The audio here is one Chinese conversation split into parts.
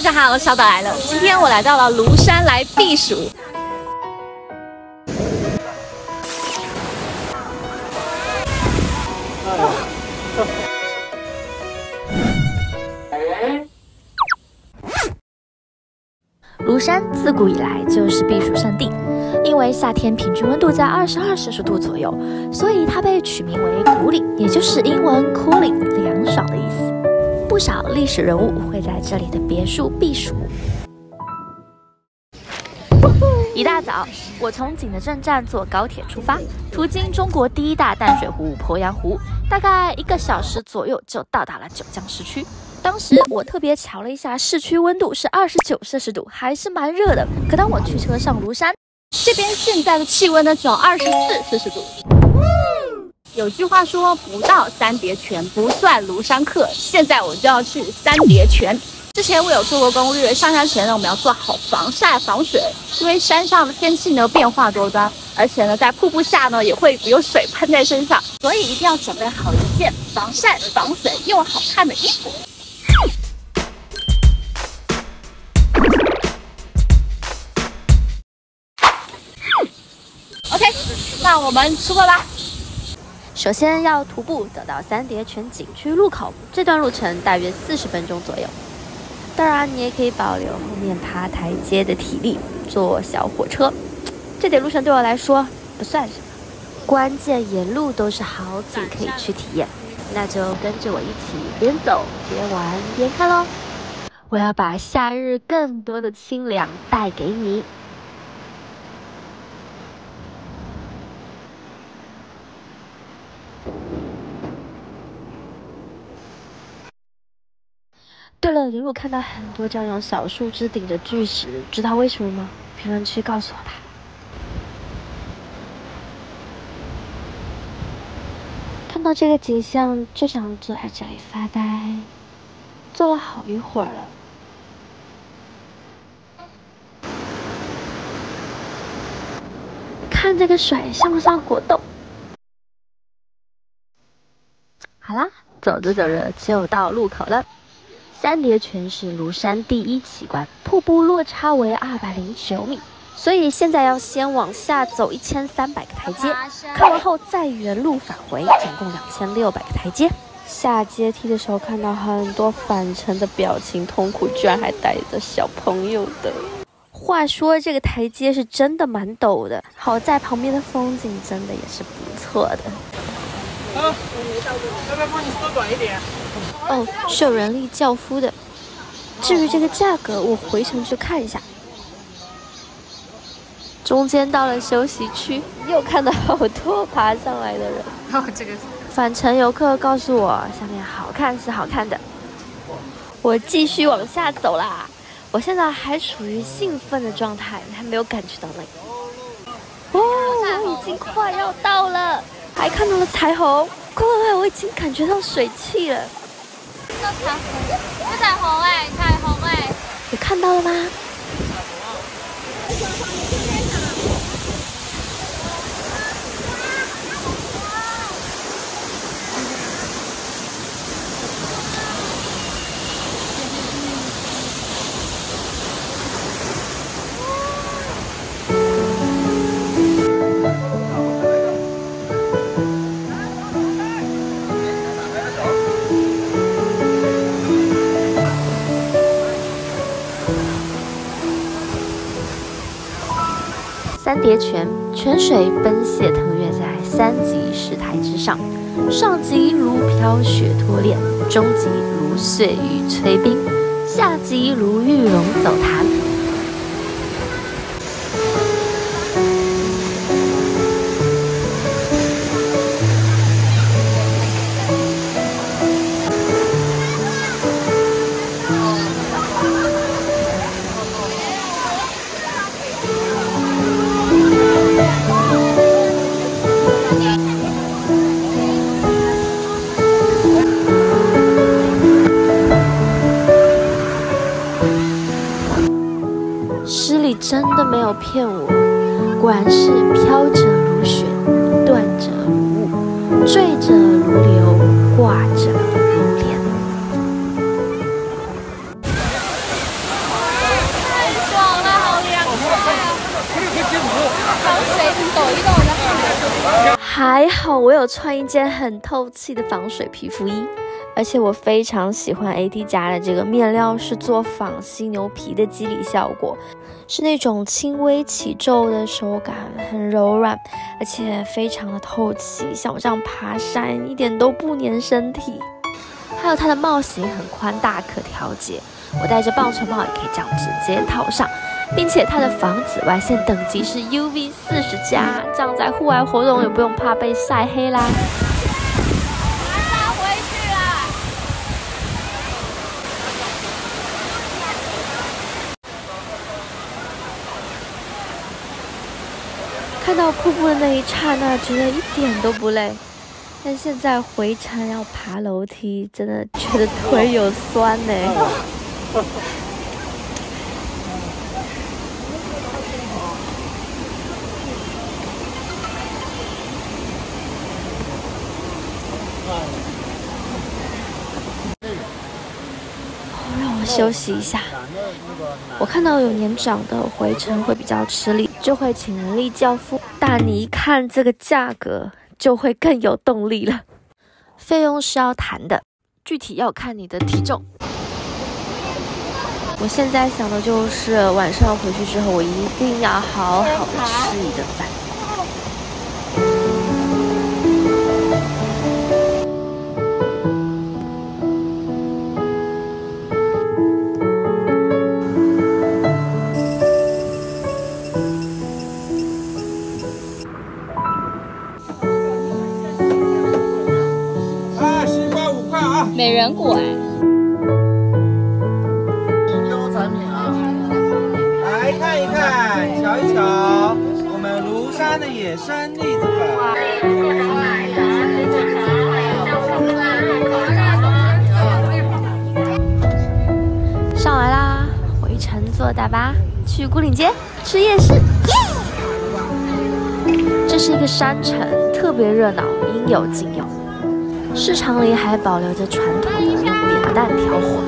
大家好，小岛来了。今天我来到了庐山来避暑。庐山自古以来就是避暑胜地，因为夏天平均温度在22摄氏度左右，所以它被取名为古岭，也就是英文 cooling 凉爽的意思。不少历史人物会在这里的别墅避暑。一大早，我从景德镇站坐高铁出发，途经中国第一大淡水湖鄱阳湖，大概1个小时左右就到达了九江市区。当时我特别瞧了一下，市区温度是29摄氏度，还是蛮热的。可当我驱车上庐山，这边现在的气温呢只有24摄氏度。有句话说，不到三叠泉不算庐山客。现在我就要去三叠泉。之前我有做过攻略，上山前呢我们要做好防晒防水，因为山上的天气呢变化多端，而且呢在瀑布下呢也会有水喷在身上，所以一定要准备好一件防晒防水又好看的衣服。OK， 那我们出发吧。首先要徒步走到三叠泉景区入口，这段路程大约40分钟左右。当然，你也可以保留后面爬台阶的体力，坐小火车。这点路程对我来说不算什么，关键沿路都是好景可以去体验。那就跟着我一起边走边玩边看咯。我要把夏日更多的清凉带给你。对了，一路看到很多这样用小树枝顶着巨石，知道为什么吗？评论区告诉我吧。看到这个景象，就想坐在这里发呆，坐了好一会儿了。看这个水像不像果冻？好啦，走着走着就到路口了。三叠泉是庐山第一奇观，瀑布落差为209米，所以现在要先往下走1300个台阶，看完后再原路返回，总共2600个台阶。下阶梯的时候看到很多返程的表情痛苦，居然还带着小朋友的。话说这个台阶是真的蛮陡的，好在旁边的风景真的也是不错的。要不要帮你缩短一点？哦，是有人力轿夫的。至于这个价格，我回程去看一下。中间到了休息区，又看到好多爬上来的人。这个返程游客告诉我，下面好看是好看的。我继续往下走啦。我现在还处于兴奋的状态，还没有感觉到累。哦，我已经快要到了，还看到了彩虹。快，我已经感觉到水汽了。彩虹哎，彩虹哎，你看到了吗？三叠泉泉水奔泻腾跃在3级石台之上，上级如飘雪脱链，中级如碎玉催冰，下级如玉龙走潭。真的没有骗我，果然是飘着如雪，断着如雾，坠着如流，挂着如莲。还好我有穿一件很透气的防水皮肤衣，而且我非常喜欢 AD 家的这个面料，是做仿犀牛皮的肌理效果，是那种轻微起皱的手感，很柔软，而且非常的透气，像我这样爬山一点都不粘身体。还有它的帽型很宽大，可调节，我戴着棒球帽也可以这样直接套上，并且它的防紫外线等级是 UV 40+，这样在户外活动也不用怕被晒黑啦。看到瀑布的那一刹那，觉得一点都不累，但现在回程要爬楼梯，真的觉得腿有酸呢。让我休息一下。我看到有年长的回程会比较吃力，就会请人力叫夫，但你一看这个价格，就会更有动力了。费用是要谈的，具体要看你的体重。我现在想的就是晚上回去之后，我一定要好好的吃一顿饭。美人果哎，优产品啊，来看一看，瞧一瞧，我们庐山的野生栗子粉。上来啦，回程坐大巴去牯岭街吃夜市。这是一个山城，特别热闹，应有尽有。市场里还保留着传统的用扁担挑货。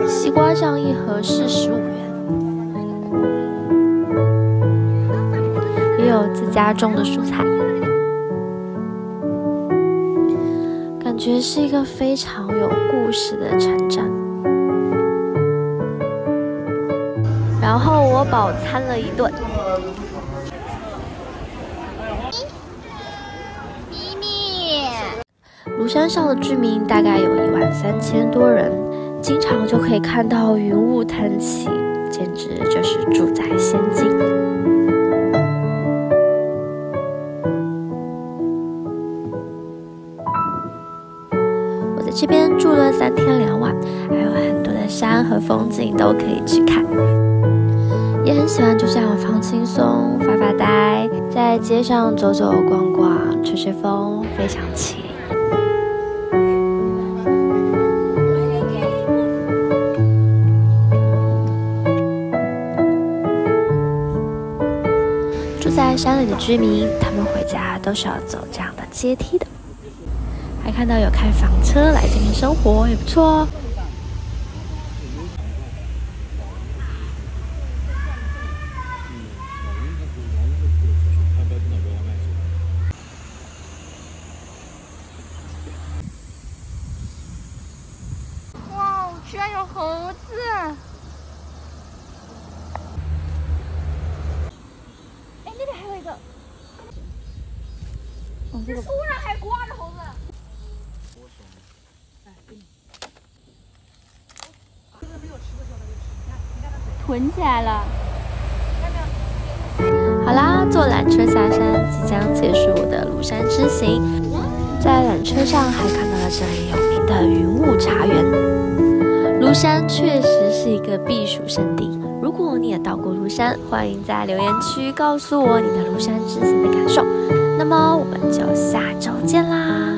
西瓜酱一盒是15元，也有自家种的蔬菜，感觉是一个非常有故事的城镇。然后我饱餐了一顿。咪咪，庐山上的居民大概有13000多人，经常就可以看到云雾腾起，简直就是住在仙境。我在这边住了3天2晚，还有很多的山和风景都可以去看。也很喜欢就这样放轻松、发发呆，在街上走走逛逛、吹吹风，非常惬意。住在山里的居民，他们回家都是要走这样的阶梯的。还看到有开房车来这边生活，也不错哦。居然有猴子！哎，那边还有一个，这树上还挂着猴子。囤起来了。好啦，坐缆车下山，即将结束我的庐山之行。在缆车上还看到了这里有名的云雾茶园。庐山确实是一个避暑胜地，如果你也到过庐山，欢迎在留言区告诉我你的庐山之行的感受。那么我们就下周见啦！